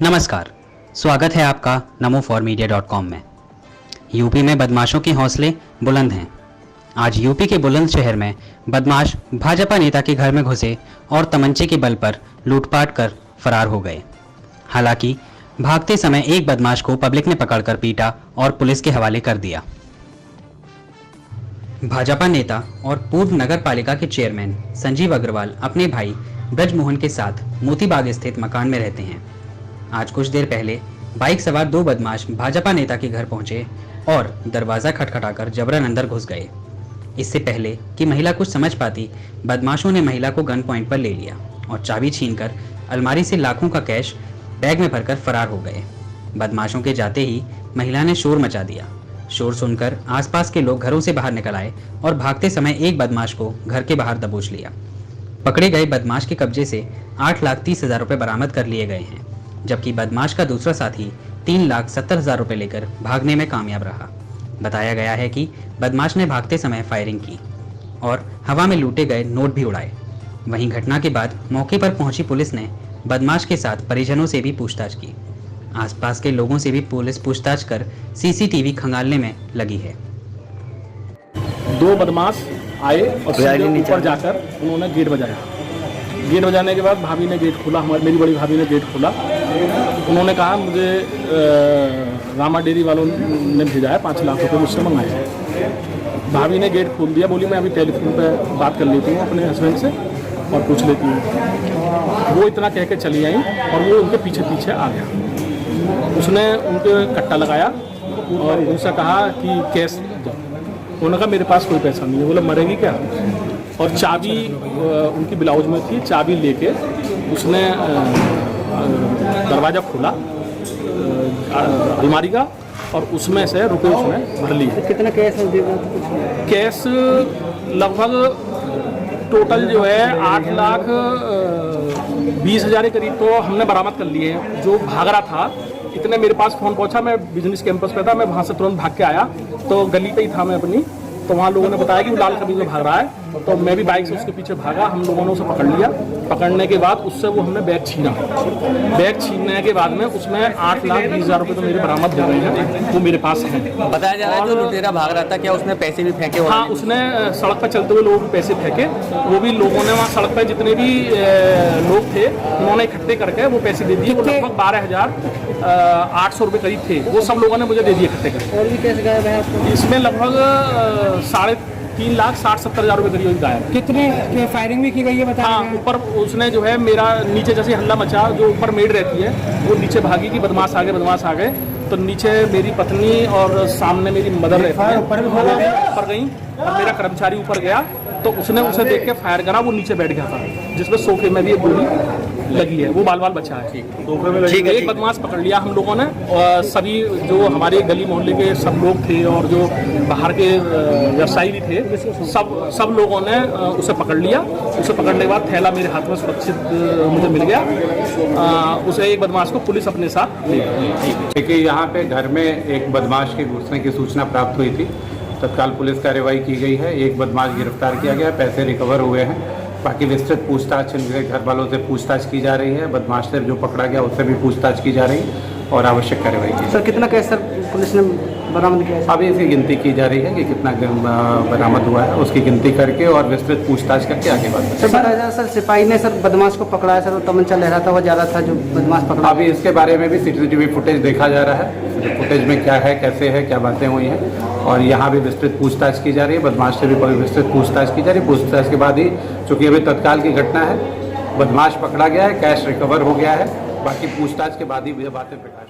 नमस्कार, स्वागत है आपका namo4media.com में। यूपी में बदमाशों के हौसले बुलंद हैं। आज यूपी के बुलंद शहर में बदमाश भाजपा नेता के घर में घुसे और तमंचे के बल पर लूटपाट कर फरार हो गए। हालांकि भागते समय एक बदमाश को पब्लिक ने पकड़कर पीटा और पुलिस के हवाले कर दिया। भाजपा नेता और पूर्व नगर पालिका के चेयरमैन संजीव अग्रवाल अपने भाई ब्रजमोहन के साथ मोतीबाग स्थित मकान में रहते हैं। आज कुछ देर पहले बाइक सवार दो बदमाश भाजपा नेता के घर पहुंचे और दरवाजा खटखटाकर जबरन अंदर घुस गए। इससे पहले कि महिला कुछ समझ पाती, बदमाशों ने महिला को गन पॉइंट पर ले लिया और चाबी छीनकर अलमारी से लाखों का कैश बैग में भरकर फरार हो गए। बदमाशों के जाते ही महिला ने शोर मचा दिया। शोर सुनकर आसपास के लोग घरों से बाहर निकल आए और भागते समय एक बदमाश को घर के बाहर दबोच लिया। पकड़े गए बदमाश के कब्जे से 8,30,000 रुपये बरामद कर लिए गए हैं, जबकि बदमाश का दूसरा साथी 3,70,000 रुपये लेकर भागने में कामयाब रहा। बताया गया है कि बदमाश ने भागते समय फायरिंग की और हवा में लूटे गए नोट भी उड़ाए। वहीं घटना के बाद मौके पर पहुंची पुलिस ने बदमाश के साथ परिजनों से भी पूछताछ की। आसपास के लोगों से भी पुलिस पूछताछ कर सीसीटीवी खंगालने में लगी है। दो बदमाश आए और सीधे ऊपर जाकर उन्होंने गेट बजाया। गेट बजाने के बाद भाभी ने गेट खोला, मेरी बड़ी भाभी ने गेट खोला। उन्होंने कहा मुझे रामा डेयरी वालों ने भेजा है, 5 लाख रुपये मुझसे मंगाए हैं। भाभी ने गेट खोल दिया, बोली मैं अभी टेलीफोन पे बात कर लेती हूँ अपने हस्बैंड से और पूछ लेती हूँ। वो इतना कह के चली आई और वो उनके पीछे पीछे आ गया। उसने उनके कट्टा लगाया और उनसे कहा कि कैश दो। उन्होंने कहा मेरे पास कोई पैसा नहीं है। बोला मरेगी क्या? और चाबी उनकी ब्लाउज में थी, चाबी लेके उसने दरवाज़ा खोला अलमारी का और उसमें से रुपये उसने भर लिए। कितना कैश है? कैश लगभग टोटल जो है 8,20,000 के करीब तो हमने बरामद कर लिए हैं। जो भाग रहा था, इतने मेरे पास फ़ोन पहुंचा, मैं बिजनेस कैंपस पे था, मैं वहाँ से तुरंत भाग के आया तो गली पे ही था मैं अपनी, तो वहाँ लोगों ने बताया कि वो लाल कमीज में भाग रहा है। तो मैं भी बाइक से उसके पीछे भागा। हम लोगों ने उसे पकड़ लिया। पकड़ने के बाद उससे वो हमने बैग छीना। बैग छीनने के बाद में उसमें 8,20,000 रुपये तो मेरे बरामद हो गए हैं, वो मेरे पास हैं। बताया जा रहा है जो लुटेरा भाग रहा था, क्या उसने पैसे भी फेंके? हाँ, उसने सड़क पर चलते हुए लोगों को पैसे फेंके। वो भी लोगों ने वहाँ सड़क पर जितने भी लोग थे उन्होंने इकट्ठे करके वो पैसे दे दिए। वो लगभग 12,800 रुपये करीब थे। वो सब लोगों ने मुझे दे दिए इकट्ठे करके। और भी कैसे गायब है आपको? इसमें लगभग 3,60,70,000 रुपये करीब गायब। कितने फायरिंग भी की गई है बताया? हाँ, ऊपर उसने जो है मेरा नीचे जैसे हल्ला मचा, जो ऊपर मेड रहती है वो नीचे भागी कि बदमाश आ गए। तो नीचे मेरी पत्नी और सामने मेरी मदर रहती है, ऊपर गई और मेरा कर्मचारी ऊपर गया तो उसने उसे देख के फायर करा। वो नीचे बैठ गया था जिसमें सोफे में भी एक गोली लगी है, वो बाल बचा है। ठीक है, एक बदमाश पकड़ लिया हम लोगों ने और सभी जो हमारे गली मोहल्ले के सब लोग थे और जो बाहर के व्यवसायी भी थे, सब लोगों ने उसे पकड़ लिया। उसे पकड़ने के बाद थैला मेरे हाथ में सुरक्षित मुझे मिल गया। उसे एक बदमाश को पुलिस अपने साथ ले गई। देखिए, यहाँ पे घर में एक बदमाश के घुसने की सूचना प्राप्त हुई थी। तत्काल पुलिस कार्रवाई की गई है। एक बदमाश गिरफ्तार किया गया, पैसे रिकवर हुए हैं। बाकी विस्तृत पूछताछ इनके घर वालों से पूछताछ की जा रही है। बदमाश से जो पकड़ा गया उससे भी पूछताछ की जा रही है और आवश्यक कार्रवाई की। सर कितना कैश सर पुलिस ने बरामद किया है? अभी इसकी गिनती की जा रही है कि कितना बरामद हुआ है, उसकी गिनती करके और विस्तृत पूछताछ करके आगे बढ़। सर सिपाही ने सर बदमाश को पकड़ा है, सर वो तमंचा लहरा था, वो ज़्यादा था जो बदमाश पकड़ा। अभी इसके बारे में भी सीसीटीवी फुटेज देखा जा रहा है। फुटेज में क्या है, कैसे है, क्या बातें हुई हैं और यहाँ भी विस्तृत पूछताछ की जा रही है। बदमाश से भी विस्तृत पूछताछ की जा रही है। पूछताछ के बाद ही, चूँकि अभी तत्काल की घटना है, बदमाश पकड़ा गया है, कैश रिकवर हो गया है। बाकी पूछताछ के बाद ही बातें प्रकाश